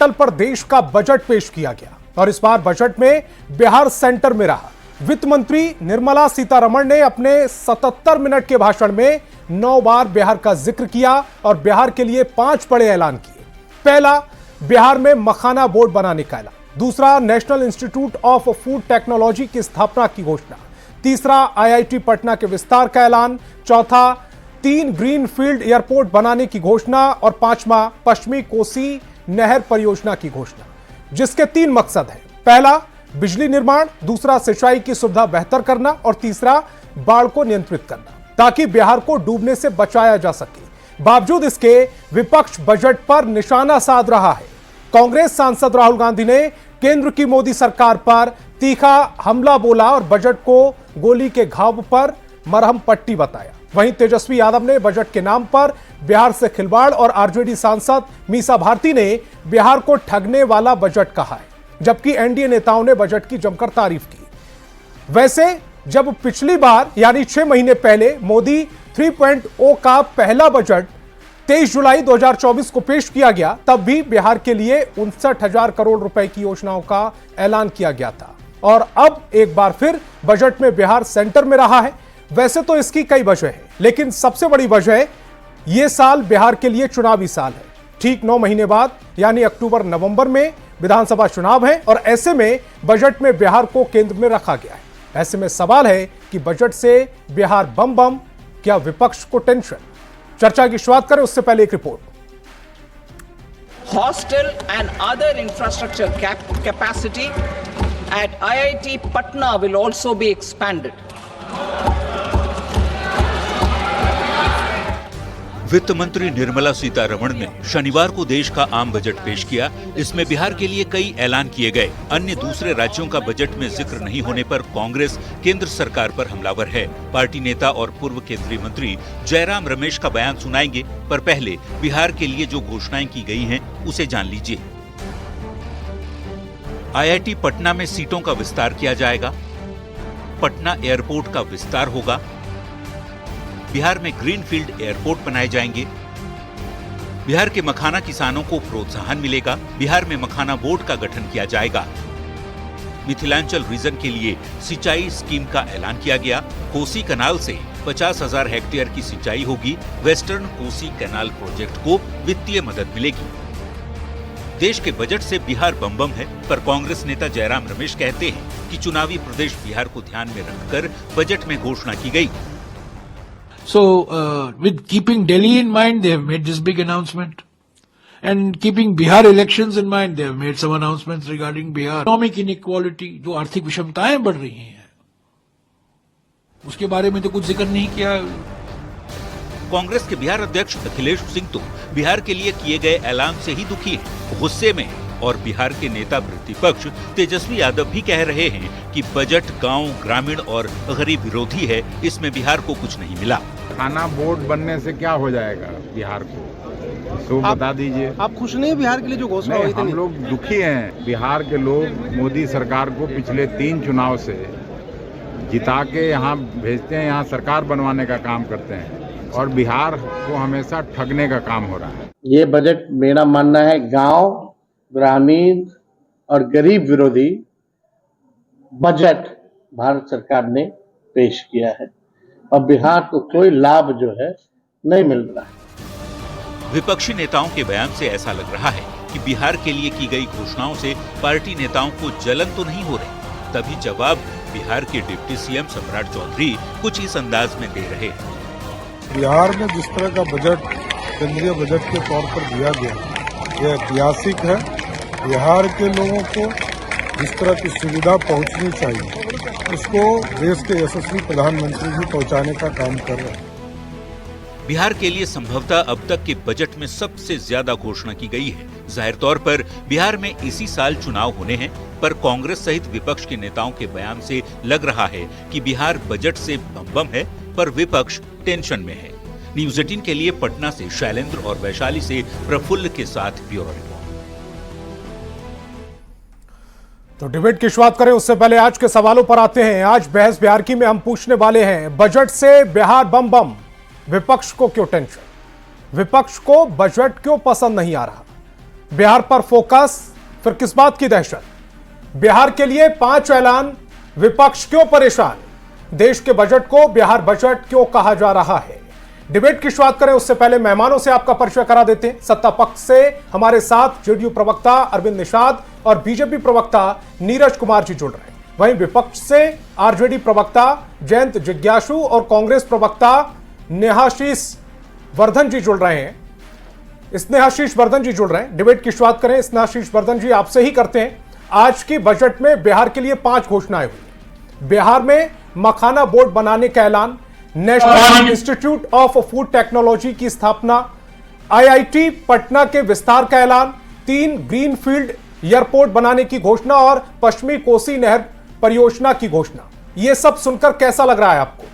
पटल पर देश का बजट पेश किया गया और इस बार बजट में बिहार सेंटर में रहा। वित्त मंत्री निर्मला सीतारमण ने अपने 77 मिनट के भाषण में 9 बार बिहार का जिक्र किया और बिहार के लिए 5 बड़े ऐलान किए। पहला, बिहार में मखाना बोर्ड बनाने का ऐलान। दूसरा, national institute of food technology की स्थापना की घोषणा। तीसरा, IIT पटना के विस्तार का ऐलान। चौथा, 3 ग्रीन फील्ड एयरपोर्ट बनाने की घोषणा और 5वां, पश्चिमी कोसी नहर परियोजना की घोषणा, जिसके 3 मकसद हैं। पहला, बिजली निर्माण। दूसरा, सिंचाई की सुविधा बेहतर करना और तीसरा, बाढ़ को नियंत्रित करना ताकि बिहार को डूबने से बचाया जा सके। बावजूद इसके विपक्ष बजट पर निशाना साध रहा है। कांग्रेस सांसद राहुल गांधी ने केंद्र की मोदी सरकार पर तीखा हमला बोला और बजट को गोली के घाव पर मरहम पट्टी बताया। वहीं तेजस्वी यादव ने बजट के नाम पर बिहार से खिलवाड़ और आरजेडी सांसद मीसा भारती ने बिहार को ठगने वाला बजट कहा है, जबकि एनडीए नेताओं ने बजट की जमकर तारीफ की। वैसे जब पिछली बार यानी 6 महीने पहले मोदी 3.0 का पहला बजट 23 जुलाई 2024 को पेश किया गया, तब भी बिहार के लिए 59,000 करोड़ रुपए की योजनाओं का ऐलान किया गया था और अब एक बार फिर बजट में बिहार सेंटर में रहा है। वैसे तो इसकी कई वजह है, लेकिन सबसे बड़ी वजह यह साल बिहार के लिए चुनावी साल है। ठीक 9 महीने बाद यानी अक्टूबर नवंबर में विधानसभा चुनाव है और ऐसे में बजट में बिहार को केंद्र में रखा गया है। ऐसे में सवाल है कि बजट से बिहार बम बम, क्या विपक्ष को टेंशन? चर्चा की शुरुआत करें उससे पहले एक report. Hostel and other infrastructure capacity at IIT Patna will also be expanded. वित्त मंत्री निर्मला सीतारमण ने शनिवार को देश का आम बजट पेश किया। इसमें बिहार के लिए कई ऐलान किए गए। अन्य दूसरे राज्यों का बजट में जिक्र नहीं होने पर कांग्रेस केंद्र सरकार पर हमलावर है। पार्टी नेता और पूर्व केंद्रीय मंत्री जयराम रमेश का बयान सुनाएंगे, पर पहले बिहार के लिए जो घोषणाएं की गई हैं उसे जान लीजिए। IIT पटना में सीटों का विस्तार किया जाएगा। पटना एयरपोर्ट का विस्तार होगा। बिहार में ग्रीनफील्ड एयरपोर्ट बनाए जाएंगे। बिहार के मखाना किसानों को प्रोत्साहन मिलेगा। बिहार में मखाना बोर्ड का गठन किया जाएगा। मिथिलांचल रीजन के लिए सिंचाई स्कीम का ऐलान किया गया। कोसी कैनाल से 50,000 हेक्टेयर की सिंचाई होगी। वेस्टर्न कोसी कैनाल प्रोजेक्ट को वित्तीय मदद मिलेगी। देश के बजट से बिहार बम बम है, पर कांग्रेस नेता जयराम रमेश कहते हैं कि चुनावी प्रदेश बिहार को ध्यान में रखकर बजट में घोषणा की गई। So, with keeping Delhi in mind, they have made this big announcement. And keeping Bihar elections in mind, they have made some announcements regarding Bihar. Economic inequality, जो आर्थिक विषमताएं बढ़ रही हैं, उसके बारे में तो कुछ जिक्र नहीं किया। कांग्रेस के बिहार अध्यक्ष अखिलेश सिंह तो बिहार के लिए किए गए ऐलान से ही दुखी हैं, गुस्से में हैं। और बिहार के नेता प्रतिपक्ष तेजस्वी यादव भी कह रहे हैं कि बजट गांव, ग्रामीण और गरीब विरोधी है, इसमें बिहार को कुछ नहीं मिला। खाना बोर्ड बनने से क्या हो जाएगा बिहार को, तो बता दीजिए। आप खुश नहीं है बिहार के लिए जो घोषणा हुई थी? हम लोग दुखी हैं। बिहार के लोग मोदी सरकार को पिछले 3 चुनाव से जिता के यहाँ भेजते हैं, यहाँ सरकार बनवाने का काम करते हैं और बिहार को हमेशा ठगने का काम हो रहा है। ये बजट मेरा मानना है गांव, ग्रामीण और गरीब विरोधी बजट भारत सरकार ने पेश किया है और बिहार को कोई लाभ जो है नहीं मिल रहा है। विपक्षी नेताओं के बयान से ऐसा लग रहा है कि बिहार के लिए की गई घोषणाओं से पार्टी नेताओं को जलन तो नहीं हो रही। तभी जवाब बिहार के डिप्टी सीएम सम्राट चौधरी कुछ इस अंदाज में दे रहे हैं। बिहार में जिस तरह का बजट केंद्रीय बजट के तौर पर दिया गया, यह ऐतिहासिक है। बिहार के लोगों को जिस तरह की सुविधा पहुंचनी चाहिए, उसको देश के यशस्वी प्रधानमंत्री जी पहुंचाने का काम कर रहे हैं। बिहार के लिए संभवतः अब तक के बजट में सबसे ज्यादा घोषणा की गई है। जाहिर तौर पर बिहार में इसी साल चुनाव होने हैं, पर कांग्रेस सहित विपक्ष के नेताओं के बयान से लग रहा है कि बिहार बजट से बम बम है, पर विपक्ष टेंशन में है। न्यूज़ 18 के लिए पटना से शैलेंद्र और वैशाली से प्रफुल्ल के साथ ब्यूरो रिपोर्ट। तो डिबेट की शुरुआत करें उससे पहले आज के सवालों पर आते हैं। आज बहस बिहार की में हम पूछने वाले हैं, बजट से बिहार बम बम, विपक्ष को क्यों टेंशन? विपक्ष को बजट क्यों पसंद नहीं आ रहा? बिहार पर फोकस, फिर किस बात की दहशत? बिहार के लिए 5 ऐलान, विपक्ष क्यों परेशान? देश के बजट को बिहार बजट क्यों कहा जा रहा है? डिबेट की शुरुआत करें उससे पहले मेहमानों से आपका परिचय करा देते हैं। सत्ता पक्ष से हमारे साथ जेडीयू प्रवक्ता अरविंद निषाद और बीजेपी प्रवक्ता नीरज कुमार जी जुड़ रहे हैं। वहीं विपक्ष से आरजेडी प्रवक्ता जयंत जिज्ञासु और कांग्रेस प्रवक्ता स्नेहाशीष वर्धन जी जुड़ रहे हैं। डिबेट की शुरुआत करें स्नेहाशीष वर्धन जी, आपसे ही करते हैं। आज की बजट में बिहार के लिए 5 घोषणाएं हुई। बिहार में मखाना बोर्ड बनाने का ऐलान, national institute of food technology की स्थापना, आईआईटी पटना के विस्तार का ऐलान, 3 ग्रीनफील्ड एयरपोर्ट बनाने की घोषणा और पश्चिमी कोसी नहर परियोजना की घोषणा। यह सब सुनकर कैसा लग रहा है आपको?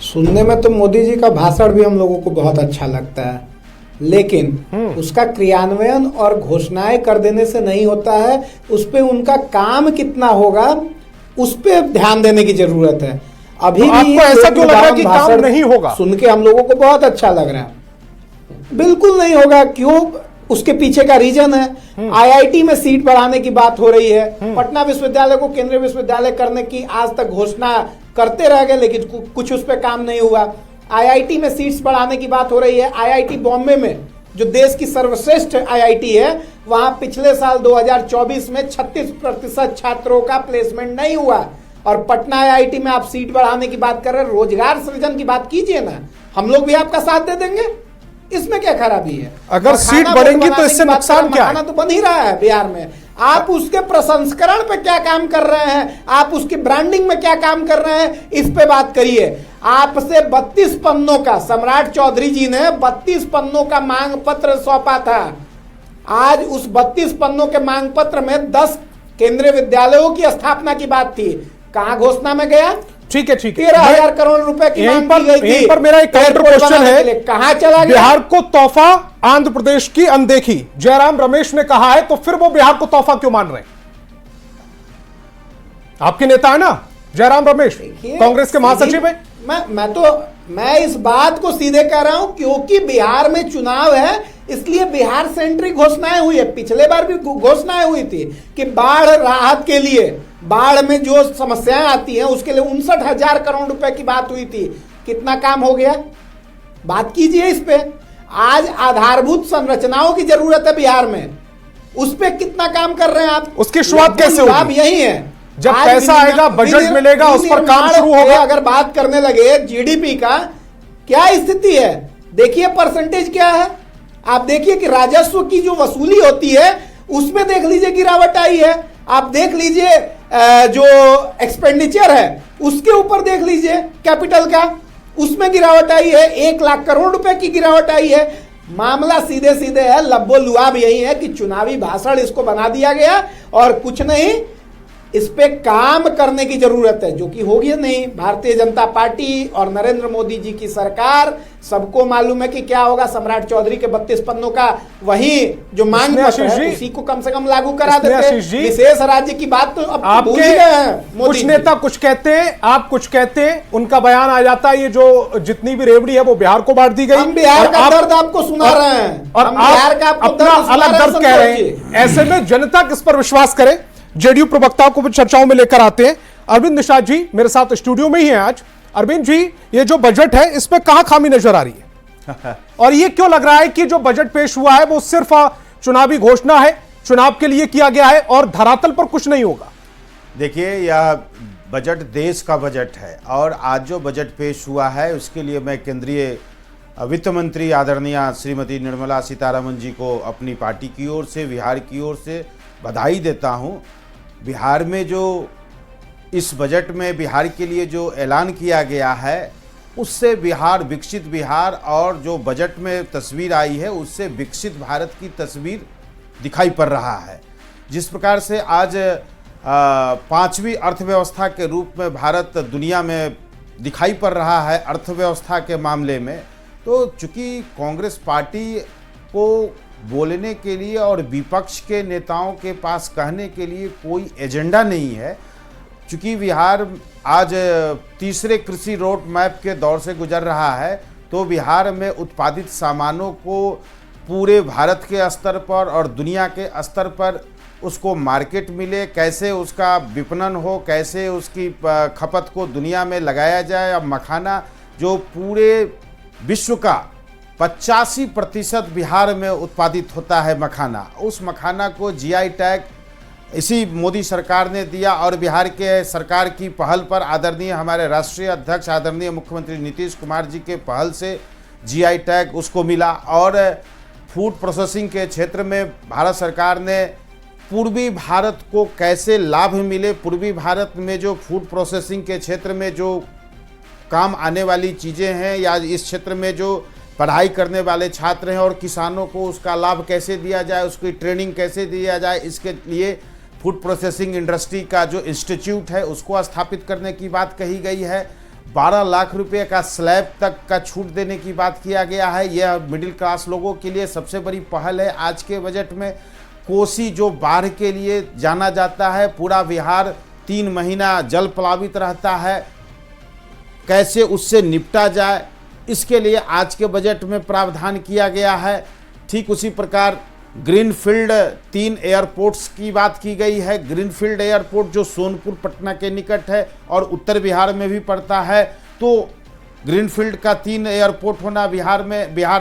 सुनने में तो मोदी जी का भाषण भी हम लोगों को बहुत अच्छा लगता है, लेकिन उसका क्रियान्वयन और घोषणाएं कर देने से नहीं होता है। उस पे उनका काम कितना होगा, उस पे ध्यान देने की जरूरत है। अभी तो भी आपको ऐसा क्यों लग रहा है कि काम नहीं होगा? सुन के हम लोगों को बहुत अच्छा लग रहा है। बिल्कुल नहीं होगा। क्यों? उसके पीछे का रीजन है आईआईटी में सीट बढ़ाने की बात हो रही है। पटना विश्वविद्यालय को केंद्रीय विश्वविद्यालय करने की आज तक घोषणा करते रह गए, लेकिन कुछ उस पर काम नहीं हुआ। आईआईटी में सीट्स बढ़ाने की बात हो रही है। आईआईटी बॉम्बे में, जो देश की सर्वश्रेष्ठ आईआईटी है, वहां पिछले साल 2024 में 36% छात्रों का प्लेसमेंट नहीं हुआ। और पटना आईआईटी में आप सीट बढ़ाने की बात कर रहे हैं, रोजगार सृजन की बात कीजिए ना, हम लोग भी आपका साथ दे देंगे। इसमें क्या खराबी है? अगर सीट बढ़ेंगी तो इससे नुकसान क्या है? खाना तो बन ही रहा है बिहार में। आप उसके प्रसंस्करण पे क्या काम कर रहे हैं, आप उसकी ब्रांडिंग में क्या काम कर रहे हैं, इस पे बात करिए। आपसे 32 पन्नों का, सम्राट चौधरी जी ने 32 पन्नों का मांग पत्र सौंपा था। आज उस 32 पन्नों के मांग पत्र में 10 केंद्रीय विद्यालयों की स्थापना की बात थी। कहां घोषणा में गया? ठीक है 13,000 करोड़ रुपए की मांग की गई थी। यहीं पर मेरा एक काउंटर क्वेश्चन है, कहां चला गया? बिहार को तोहफा, आंध्र प्रदेश की अनदेखी, जयराम रमेश ने कहा है, तो फिर वो बिहार को तोहफा क्यों मान रहे हैं? आपके नेता है ना जयराम रमेश, कांग्रेस के महासचिव है। मैं इस बात को सीधे कह रहा हूं, क्योंकि बिहार में चुनाव है, इसलिए बिहार सेंट्रिक घोषणाएं हुई है। पिछले बार भी घोषणाएं हुई थी कि बाढ़ राहत के लिए, बाढ़ में जो समस्याएं आती हैं उसके लिए 59,000 करोड़ रुपए की बात हुई थी। कितना काम हो गया? बात कीजिए इस पे। आज आधारभूत संरचनाओं की जरूरत है बिहार में, उस पे कितना काम कर रहे हैं आप? उसकी शुरुआत कैसे होगी? लाभ यही है, जब पैसा आएगा, बजट मिलेगा, उस पर काम शुरू होगा। अगर बात करने लगे जीडीपी का, क्या स्थिति है देखिए, परसेंटेज क्या है। आप देखिए कि राजस्व की जो वसूली होती है उसमें देख लीजिए गिरावट आई है। आप देख लीजिए जो एक्सपेंडिचर है उसके ऊपर देख लीजिए, कैपिटल का, उसमें गिरावट आई है। 1 लाख करोड़ रुपए की गिरावट आई है। मामला सीधे सीधे है, लब्बो लुआब यही है कि चुनावी भाषण इसको बना दिया गया और कुछ नहीं। इस पे काम करने की जरूरत है, जो कि होगी नहीं। भारतीय जनता पार्टी और नरेंद्र मोदी जी की सरकार, सबको मालूम है कि क्या होगा। सम्राट चौधरी के 32 पन्नों का वही जो मांग पत्र है, उसी को कम से कम लागू करा देते। विशेष राज्य की बात तो अब भूल ही गए हैं। कुछ नेता कुछ कहते हैं, आप कुछ कहते हैं, उनका बयान आ जाता है, ये जो जितनी भी रेवड़ी है वो बिहार को बांट दी गई। हम बिहार का दर्द आपको सुना रहे हैं और आप अपना अलग दर्द कह रहे हैं। ऐसे में जनता किस पर विश्वास करे? जेडीयू प्रवक्ताओं को चर्चाओं में लेकर आते हैं। अरविंद निषाद जी मेरे साथ स्टूडियो में ही हैं आज। अरविंद जी, ये जो बजट है इस पे कहां खामी नजर आ रही है? और ये क्यों लग रहा है कि जो बजट पेश हुआ है वो सिर्फ चुनावी घोषणा है, चुनाव के लिए किया गया है और धरातल पर कुछ नहीं होगा? देखिए, यह बजट देश का बजट है और आज जो बजट पेश हुआ है उसके लिए मैं केंद्रीय वित्त मंत्री आदरणीय श्रीमती निर्मला सीतारमण जी को अपनी पार्टी की ओर से, बिहार की ओर से बधाई देता हूं। बिहार में जो इस बजट में बिहार के लिए जो ऐलान किया गया है उससे बिहार, विकसित बिहार, और जो बजट में तस्वीर आई है उससे विकसित भारत की तस्वीर दिखाई पड़ रहा है। जिस प्रकार से आज 5वीं अर्थव्यवस्था के रूप में भारत दुनिया में दिखाई पड़ रहा है अर्थव्यवस्था के मामले में, तो चूंकि कांग्रेस पार्टी को बोलने के लिए और विपक्ष के नेताओं के पास कहने के लिए कोई एजेंडा नहीं है, चूंकि बिहार आज तीसरे कृषि रोड मैप के दौर से गुजर रहा है, तो बिहार में उत्पादित सामानों को पूरे भारत के स्तर पर और दुनिया के स्तर पर उसको मार्केट मिले, कैसे उसका विपणन हो, कैसे उसकी खपत को दुनिया में लगाया जाए। अब मखाना जो पूरे विश्व का 85% बिहार में उत्पादित होता है मखाना, उस मखाना को जीआई टैग इसी मोदी सरकार ने दिया और बिहार के सरकार की पहल पर आदरणीय हमारे राष्ट्रीय अध्यक्ष आदरणीय मुख्यमंत्री नीतीश कुमार जी के पहल से जीआई टैग उसको मिला। और फूड प्रोसेसिंग के क्षेत्र में भारत सरकार ने पूर्वी भारत को कैसे लाभ मिले, पूर्वी भारत में जो फूड प्रोसेसिंग के क्षेत्र में जो काम आने वाली चीज़ें हैं या इस क्षेत्र में जो पढ़ाई करने वाले छात्र हैं और किसानों को उसका लाभ कैसे दिया जाए, उसकी ट्रेनिंग कैसे दिया जाए, इसके लिए फूड प्रोसेसिंग इंडस्ट्री का जो इंस्टीट्यूट है उसको स्थापित करने की बात कही गई है। 12 लाख रुपए का स्लैब तक का छूट देने की बात किया गया है। यह मिडिल क्लास लोगों के लिए सबसे बड़ी पहल है। आज के बजट में कोसी जो बाढ़ के लिए जाना जाता है, पूरा बिहार 3 महीना जल प्लावित रहता है, कैसे उससे निपटा जाए, इसके लिए आज के बजट में प्रावधान किया गया है। ठीक उसी प्रकार ग्रीनफील्ड 3 एयरपोर्ट्स की बात की गई है। ग्रीनफील्ड एयरपोर्ट जो सोनपुर पटना के निकट है और उत्तर बिहार में भी पड़ता है, तो ग्रीनफील्ड का 3 एयरपोर्ट होना बिहार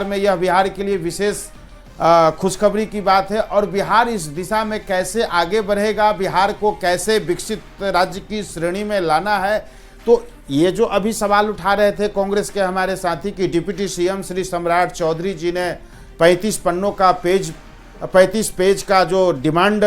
में यह बिहार के लिए विशेष खुशखबरी की बात है। और बिहार इस दिशा में कैसे आगे बढ़ेगा, बिहार को कैसे विकसित राज्य की श्रेणी में लाना है, तो ये जो अभी सवाल उठा रहे थे कांग्रेस के हमारे साथी कि डिप्टी सीएम श्री सम्राट चौधरी जी ने 35 पेज का जो डिमांड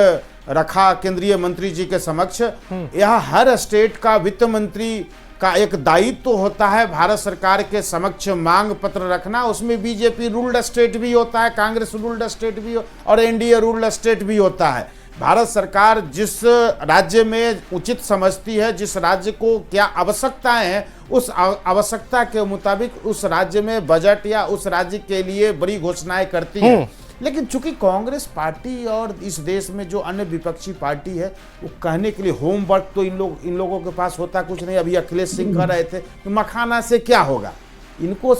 रखा केंद्रीय मंत्री जी के समक्ष, यह हर स्टेट का वित्त मंत्री का एक दायित्व होता है भारत सरकार के समक्ष मांग पत्र रखना। उसमें बीजेपी रूल्ड स्टेट भी होता है, कांग्रेस रूल्ड स्टेट भी और एनडीए रूल्ड स्टेट भी होता है। भारत सरकार जिस राज्य में उचित समझती है, जिस राज्य को क्या आवश्यकताएं हैं, उस आवश्यकता के मुताबिक उस राज्य में बजट या उस राज्य के लिए बड़ी घोषणाएं करती है। लेकिन चूंकि कांग्रेस पार्टी और इस देश में जो अन्य विपक्षी पार्टी है, वो कहने के लिए होमवर्क तो इन लोगों के पास होता कुछ नहीं। अभी अखिलेश सिंह कह रहे थे कि मखाना से क्या होगा, इनको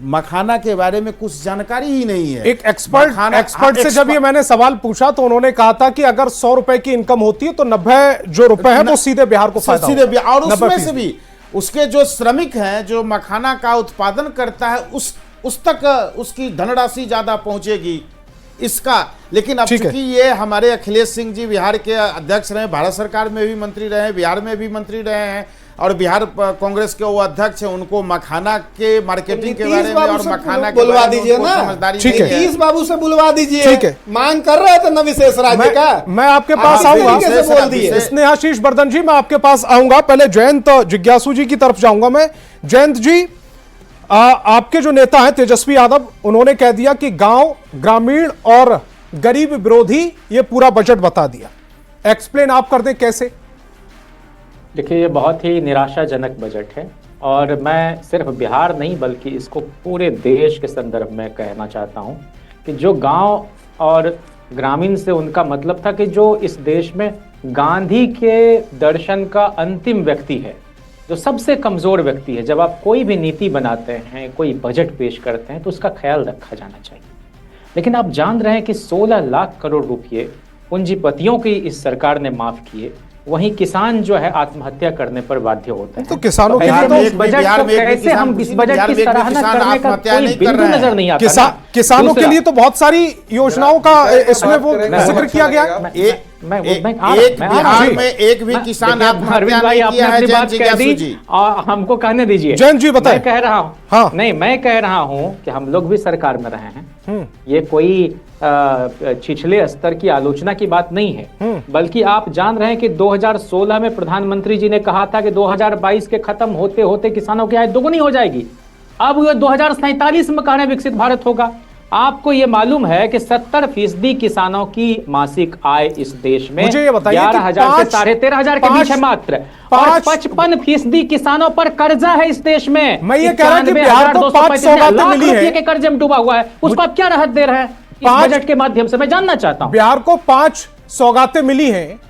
मखाना के बारे में कुछ जानकारी ही नहीं है। एक एक्सपर्ट से जब ये मैंने सवाल पूछा तो उन्होंने कहा था कि अगर 100 रुपए की इनकम होती है तो 90 जो रुपए है वो सीधे बिहार को फायदा सीधे, और उसमें से भी उसके जो श्रमिक हैं जो मखाना का उत्पादन करता है उस तक उसकी धनराशि ज्यादा पहुंचेगी इसका। लेकिन अब चूंकि ये हमारे अखिलेश सिंह जी बिहार के अध्यक्ष रहे, भारत सरकार में भी मंत्री रहे, बिहार में भी मंत्री रहे हैं और बिहार कांग्रेस के वो अध्यक्ष हैं, उनको मखाना के मार्केटिंग के बारे में और मखाना के बुलवा दीजिए ना, समझदारी ठीक है, नीतीश बाबू से बुलवा दीजिए। ठीक है, मांग कर रहे थे ना विशेष राज्य का। मैं आपके पास आऊंगा, स्नेहाशीष बर्धन जी, मैं आपके पास आऊंगा। पहले जयंत जिज्ञासु जी की तरफ जाऊंगा मैं। जयंत जी, आपके जो नेता हैं तेजस्वी यादव, उन्होंने कह दिया कि गांव, ग्रामीण और गरीब विरोधी ये पूरा बजट बता दिया। एक्सप्लेन आप कर दें कैसे? देखिए, ये बहुत ही निराशाजनक बजट है और मैं सिर्फ बिहार नहीं बल्कि इसको पूरे देश के संदर्भ में कहना चाहता हूं कि जो गांव और ग्रामीण से उनका मतलब था कि जो इस देश में गांधी के दर्शन का अंतिम व्यक्ति है, जो सबसे कमजोर व्यक्ति है। जब आप कोई भी नीति बनाते हैं, कोई बजट पेश करते हैं तो उसका ख्याल रखा जाना चाहिए। लेकिन आप जान रहे हैं कि 16 लाख करोड़ रुपए पूंजीपतियों की इस सरकार ने माफ किए, वहीं किसान जो है आत्महत्या करने पर बाध्य होता है। तो किसानों के लिए तो बजट को कैसे हम इस बजट की सराहना करने का कोई बिंदु नजर नहीं आता। किसानों के लिए तो बहुत सारी योजनाओं का इसमें वो जिक्र किया गया। एक बिहार में एक भी किसान आत्महत्या नहीं किया है। बात कह दी और हमको कहने दीजिए। जयंत जी बताएं। मैं कह रहा हूँ, हाँ, नहीं, मैं कह रहा हूँ कि हम लोग भी सरकार में रहे हैं। ये कोई छिछले स्तर की आलोचना की बात नहीं है, बल्कि आप जान रहे हैं कि 2016 में प्रधानमंत्री जी ने कहा था कि 2022 के खत्म होते होते किसानों की आय दोगुनी हो जाएगी। अब 2047 में कहा विकसित भारत होगा। आपको ये मालूम है कि 70% किसानों की मासिक आय इस देश में 11,000 से 13,500 के बीच है मात्र, और 55% किसानों पर कर्जा है इस देश में। मैं ये कह रहा हूं कि बिहार को 5 सौगातें मिली है के कर्जे में डूबा हुआ है, उसको आप क्या राहत दे रहे हैं इस बजट के माध्यम से? मैं जानना चाहता हूं। बिहार को 5 सौगातें मिली हैं,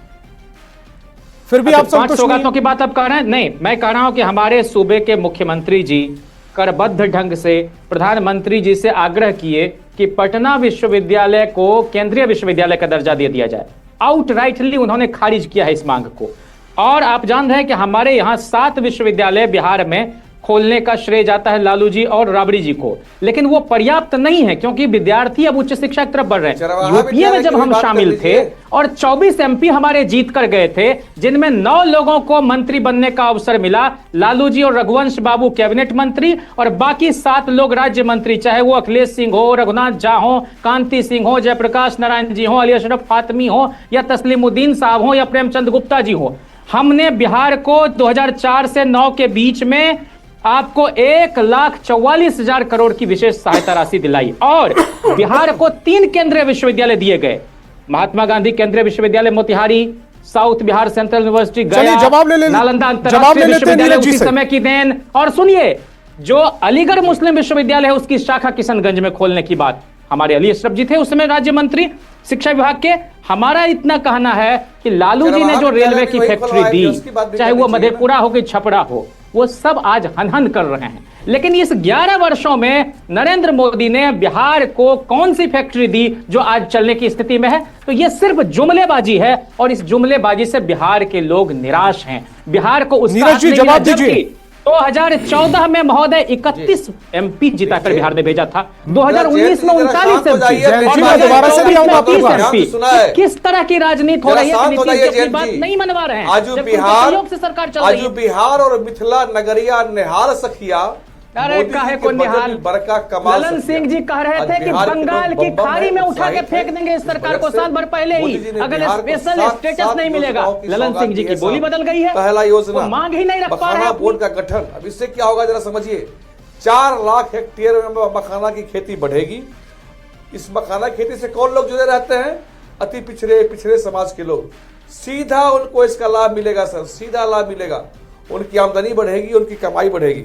फिर भी आप 5 सौगातों की बात आप कह रहे हैं? नहीं, मैं कह रहा हूं कि हमारे सूबे के मुख्यमंत्री जी करबद्ध ढंग से प्रधानमंत्री जी से आग्रह किए कि पटना विश्वविद्यालय को केंद्रीय विश्वविद्यालय का दर्जा दे दिया जाए। आउटराइटली उन्होंने खारिज किया है इस मांग को। और आप जान रहे हैं कि हमारे यहाँ 7 विश्वविद्यालय बिहार में खोलने का श्रेय जाता है लालू जी और राबड़ी जी को, लेकिन वो पर्याप्त नहीं है क्योंकि विद्यार्थी अब उच्च शिक्षा की तरफ बढ़ रहे हैं। यूपीए में जब हम शामिल थे और 24 एमपी हमारे जीत कर गए थे, जिनमें 9 लोगों को मंत्री बनने का अवसर मिला, लालू जी और रघुवंश बाबू कैबिनेट मंत्री और बाकी 7 लोग राज्य मंत्री, चाहे वो अखिलेश सिंह हो, रघुनाथ झा हो, कांति सिंह हो, जयप्रकाश नारायण जी हो, अली अशरफ फातमी हो या तस्लीमुद्दीन साहब हो या प्रेमचंद गुप्ता जी हो। हमने बिहार को 2004 से 9 के बीच में आपको 1,44,000 करोड़ की विशेष सहायता राशि दिलाई और बिहार को 3 केंद्रीय विश्वविद्यालय दिए गए। महात्मा गांधी केंद्रीय विश्वविद्यालय Motihari, south Bihar central university गया, नालंदा अंतर्राष्ट्रीय विश्वविद्यालय उसी समय की देन। और सुनिए, जो अलीगढ़ मुस्लिम विश्वविद्यालय है उसकी शाखा किशनगंज में खोलने की बात हमारे अली अशरफ जी थे उस समय राज्य मंत्री शिक्षा विभाग के। हमारा इतना कहना है कि लालू जी ने जो रेलवे की फैक्ट्री दी, चाहे वो मधेपुरा हो कि छपरा हो, वो सब आज हन कर रहे हैं। लेकिन इस 11 वर्षों में नरेंद्र मोदी ने बिहार को कौन सी फैक्ट्री दी जो आज चलने की स्थिति में है? तो ये सिर्फ जुमलेबाजी है और इस जुमलेबाजी से बिहार के लोग निराश हैं। बिहार को उसका जवाब दीजिए। 2014 में महोदय 31 एमपी जिताकर बिहार ने भेजा था, 2019 में 39 एमपी। किस तरह की राजनीति हो रही है? नीतीश अपनी बात नहीं मनवा रहे हैं, आज सरकार चल रही है। बिहार और मिथिला नगरिया निहार सखिया। अरे काहे को निहाल? ललन सिंह जी कह रहे थे कि बंगाल की खाड़ी में उठा के फेंक देंगे इस सरकार को साल भर पहले ही, अगर स्पेशल स्टेटस नहीं मिलेगा। ललन सिंह जी की बोली बदल गई है, पहला योजना मांग ही नहीं रख पा रहे हैं बोर्ड का गठन। अब इससे क्या होगा जरा समझिए, 4 लाख हेक्टेयर में मखाना की खेती बढ़ेगी। इस मखाना खेती से कौन लोग जुड़े रहते हैं? अति पिछड़े समाज के लोग। सीधा उनको इसका लाभ मिलेगा सर, सीधा लाभ मिलेगा। उनकी आमदनी बढ़ेगी, उनकी कमाई बढ़ेगी।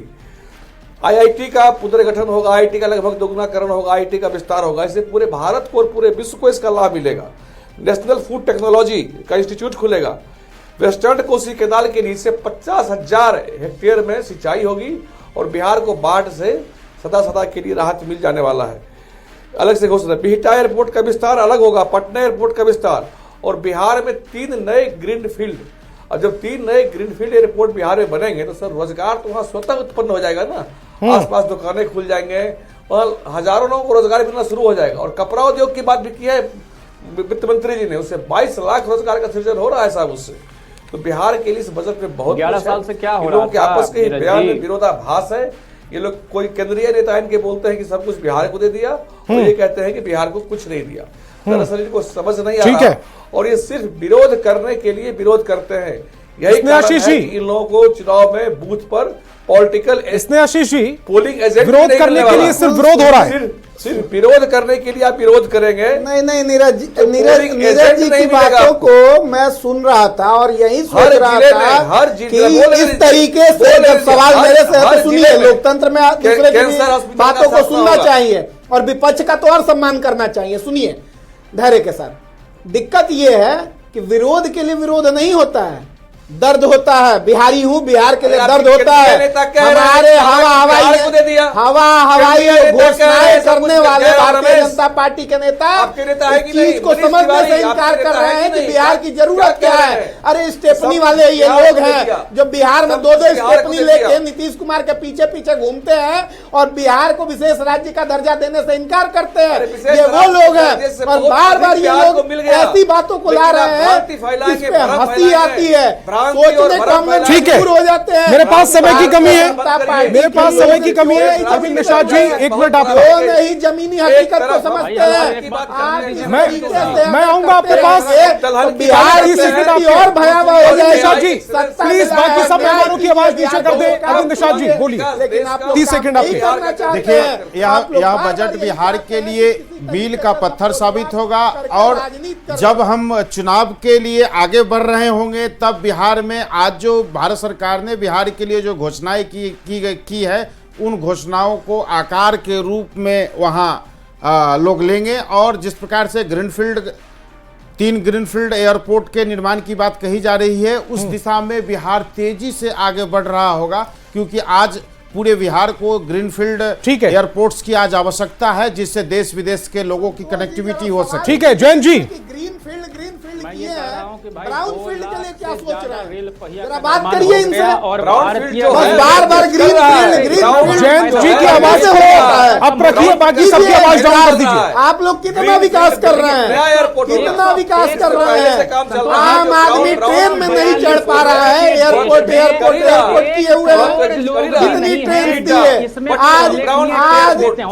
आईआईटी का पुनर्गठन होगा, आईआईटी का लगभग दोगुनाकरण होगा, आईआईटी का विस्तार होगा। इससे पूरे भारत को और पूरे विश्व को इसका लाभ मिलेगा। नेशनल फूड टेक्नोलॉजी का इंस्टीट्यूट खुलेगा। वेस्टर्न कोसी केनाल के नीचे 50,000 हेक्टेयर में सिंचाई होगी और बिहार को बाढ़ से सदा के लिए राहत मिल जाने वाला है। अलग से घोषणा, बिहटा एयरपोर्ट का विस्तार अलग होगा, पटना एयरपोर्ट का विस्तार, और बिहार में 3 नए ग्रीन फील्ड। अब जब 3 नए ग्रीनफील्ड एयरपोर्ट बिहार में बनेंगे तो सर रोजगार तो वहाँ स्वतः उत्पन्न हो जाएगा ना। आसपास दुकानें खुल जाएंगे और हजारों लोगों को रोजगार मिलना शुरू हो जाएगा। और कपड़ा उद्योग की बात भी की है वित्त मंत्री जी ने, उससे 22 लाख रोजगार का सृजन हो रहा है साहब उससे। तो बिहार के लिए इस बजट में बहुत 11 साल से क्या हो रहा है? आपस के बयान में विरोधाभास है। ये लोग, कोई केंद्रीय नेता इनके बोलते हैं कि सब कुछ बिहार को दे दिया और ये कहते हैं कि बिहार को कुछ नहीं दिया। दरअसल इनको समझ नहीं आ रहा और ये सिर्फ विरोध करने के लिए विरोध करते हैं। यही कारण है कि इन लोगों को चुनाव में बूथ पर पॉलिटिकल पोलिंग एजेंट विरोध करने के लिए सिर्फ विरोध हो रहा है। सिर्फ विरोध करने के लिए आप विरोध करेंगे? नहीं, नीरज जी की बातों को मैं सुन रहा था और यही सोच रहा था कि इस तरीके से जब सवाल मेरे से है तो सुनिए, लोकतंत्र में दूसरे की बातों को सुनना चाहिए और विपक्ष का तो और सम्मान करना चाहिए। सुनिए धैर्य के साथ। दिक्कत यह है कि विरोध के लिए विरोध नहीं होता है, दर्द होता है। बिहारी हूँ, बिहार के लिए दर्द होता है। हमारे हवाई घोषणाएं करने वाले भारतीय जनता पार्टी के नेता इस चीज को समझने से इनकार कर रहे हैं कि बिहार की जरूरत क्या है। अरे स्टेपनी वाले ये लोग हैं जो बिहार में 2-2 स्टेपनी लेके नीतीश कुमार के पीछे पीछे घूमते हैं और बिहार को विशेष राज्य का दर्जा देने से इनकार करते हैं। ये वो लोग हैं और बार बार ये लोग ऐसी बातों को ला रहे हैं जिसपे हंसी आती है। ठीक है, हो जाते हैं। मेरे पास समय की कमी है, अरविंद निषाद जी 1 मिनट आप नहीं जमीनी हकीकत को समझते हैं। मैं आऊंगा आपके पास, बिहार की स्थिति और भयावह हो जाएगी। प्लीज बाकी सब मेहमानों की आवाज नीचे कर दे। अरविंद निषाद जी बोलिए, 30 सेकंड आपके। देखिए यह बजट बिहार के लिए मील का पत्थर साबित होगा और जब हम चुनाव के लिए आगे बढ़ रहे होंगे तब बिहार में आज जो भारत सरकार ने बिहार के लिए जो घोषणाएं की है उन घोषणाओं को आकार के रूप में वहां लोग लेंगे। और जिस प्रकार से 3 ग्रीनफील्ड एयरपोर्ट के निर्माण की बात कही जा रही है उस दिशा में बिहार तेजी से आगे बढ़ रहा होगा, क्योंकि आज पूरे बिहार को ग्रीनफील्ड ठीक है। एयरपोर्ट्स की आज आवश्यकता है, जिससे देश विदेश के लोगों की कनेक्टिविटी हो सके। ठीक है जैन जी, ग्रीन फील्ड मैं किए ये कह रहा हैं, हूं कि भाई ब्राउन 2 फील्ड के लिए लाख क्या से सोच ज्यादा रहे रेल हैं? पहिया जरा का बात निर्माण करिए हो इनसे। गया और ब्राउन भारतीय फील्ड जो बस है, बार बार ग्रीन फील्ड जैन जी की आवाज हो रहा है। अब रखिए, बाकी सबकी आवाज डाउन कर दीजिए। आप लोग कितना विकास कर रहे हैं, कितना विकास कर रहे हैं। आम आदमी ट्रेन में नहीं चढ़ पा रहा है, एयरपोर्ट किए हुए हैं। कितनी ट्रेन दी है आज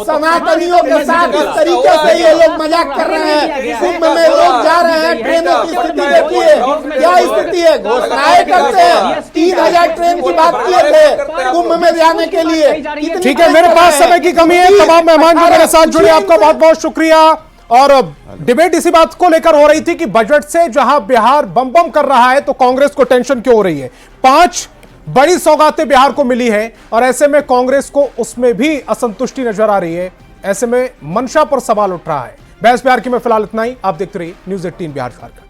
सनातनियों के साथ इस तरीके से ये लोग मजाक कर रहे हैं। कुंभ में लोग जा रहे हैं, ट्रेनों की स्थिति देखिए क्या स्थिति है। घोषणाएं करते हैं, 3000 ट्रेन की बात किए थे कुंभ में जाने के लिए। ठीक है, मेरे पास समय की कमी है। तमाम मेहमान जो मेरे साथ जुड़े, आपका बहुत बहुत शुक्रिया। और डिबेट इसी बात को लेकर हो रही थी कि बजट से जहां बिहार बम बम कर रहा है तो कांग्रेस को टेंशन क्यों हो रही है। 5 बड़ी सौगातें बिहार को मिली है और ऐसे में कांग्रेस को उसमें भी असंतुष्टि नजर आ रही है। ऐसे में मंशा पर सवाल उठ रहा है। बहस बिहार की में फिलहाल इतना ही। आप देखते रहिए न्यूज़ 18 बिहार झारखंड।